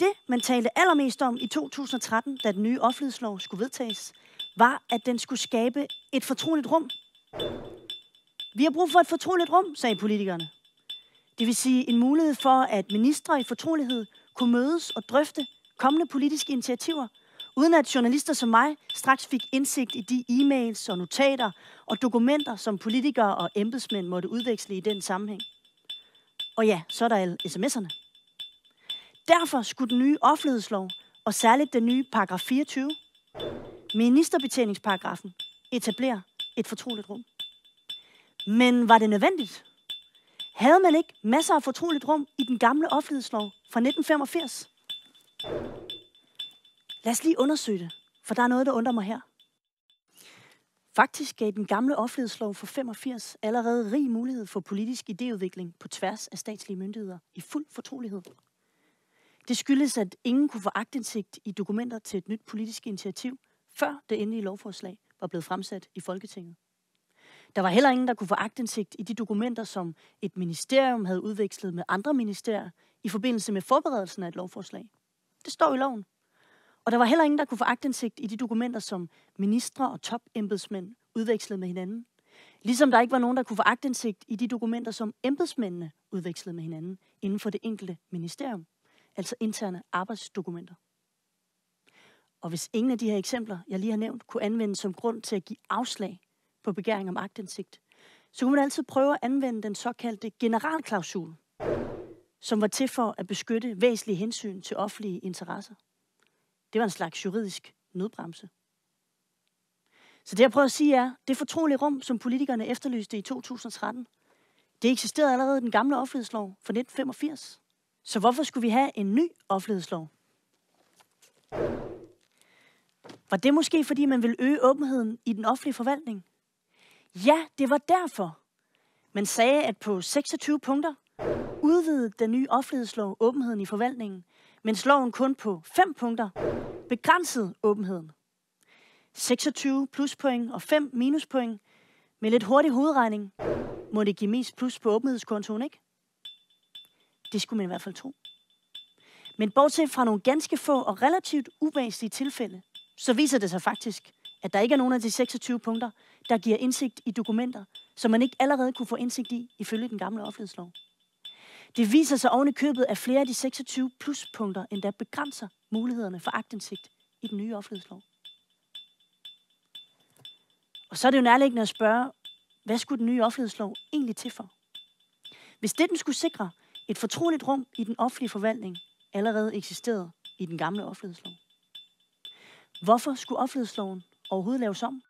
Det, man talte allermest om i 2013, da den nye offentlighedslov skulle vedtages, var, at den skulle skabe et fortroligt rum. Vi har brug for et fortroligt rum, sagde politikerne. Det vil sige en mulighed for, at ministre i fortrolighed kunne mødes og drøfte kommende politiske initiativer, uden at journalister som mig straks fik indsigt i de e-mails og notater og dokumenter, som politikere og embedsmænd måtte udveksle i den sammenhæng. Og ja, så er der alle sms'erne. Derfor skulle den nye offentlighedslov, og særligt den nye paragraf 24, ministerbetjeningsparagrafen, etablere et fortroligt rum. Men var det nødvendigt? Havde man ikke masser af fortroligt rum i den gamle offentlighedslov fra 1985? Lad os lige undersøge det, for der er noget, der undrer mig her. Faktisk gav den gamle offentlighedslov fra 85 allerede rig mulighed for politisk idéudvikling på tværs af statslige myndigheder i fuld fortrolighed. Det skyldes, at ingen kunne få aktindsigt i dokumenter til et nyt politisk initiativ, før det endelige lovforslag var blevet fremsat i Folketinget. Der var heller ingen, der kunne få aktindsigt i de dokumenter, som et ministerium havde udvekslet med andre ministerier i forbindelse med forberedelsen af et lovforslag. Det står i loven. Og der var heller ingen, der kunne få aktindsigt i de dokumenter, som ministre og topembedsmænd udvekslede med hinanden. Ligesom der ikke var nogen, der kunne få aktindsigt i de dokumenter, som embedsmændene udvekslede med hinanden inden for det enkelte ministerium. Altså interne arbejdsdokumenter. Og hvis ingen af de her eksempler, jeg lige har nævnt, kunne anvendes som grund til at give afslag på begæring om aktindsigt, så kunne man altid prøve at anvende den såkaldte generalklausul, som var til for at beskytte væsentlige hensyn til offentlige interesser. Det var en slags juridisk nødbremse. Så det jeg prøver at sige er, det fortrolige rum, som politikerne efterlyste i 2013, det eksisterede allerede i den gamle offentlighedslov fra 1985. Så hvorfor skulle vi have en ny offentlighedslov? Var det måske, fordi man ville øge åbenheden i den offentlige forvaltning? Ja, det var derfor. Man sagde, at på 26 punkter udvidede den nye offentlighedslov åbenheden i forvaltningen, mens loven kun på 5 punkter begrænsede åbenheden. 26 pluspoint og 5 minuspoint. Med lidt hurtig hovedregning må det give mest plus på åbenhedskontoen, ikke? Det skulle man i hvert fald tro. Men bortset fra nogle ganske få og relativt uvæsentlige tilfælde, så viser det sig faktisk, at der ikke er nogen af de 26 punkter, der giver indsigt i dokumenter, som man ikke allerede kunne få indsigt i, ifølge den gamle offentlighedslov. Det viser sig oven i købet, at flere af de 26 pluspunkter endda begrænser mulighederne for aktindsigt i den nye offentlighedslov. Og så er det jo nærliggende at spørge, hvad skulle den nye offentlighedslov egentlig til for? Hvis det, den skulle sikre, et fortroligt rum i den offentlige forvaltning allerede eksisterede i den gamle offentlighedslov. Hvorfor skulle offentlighedsloven overhovedet laves om?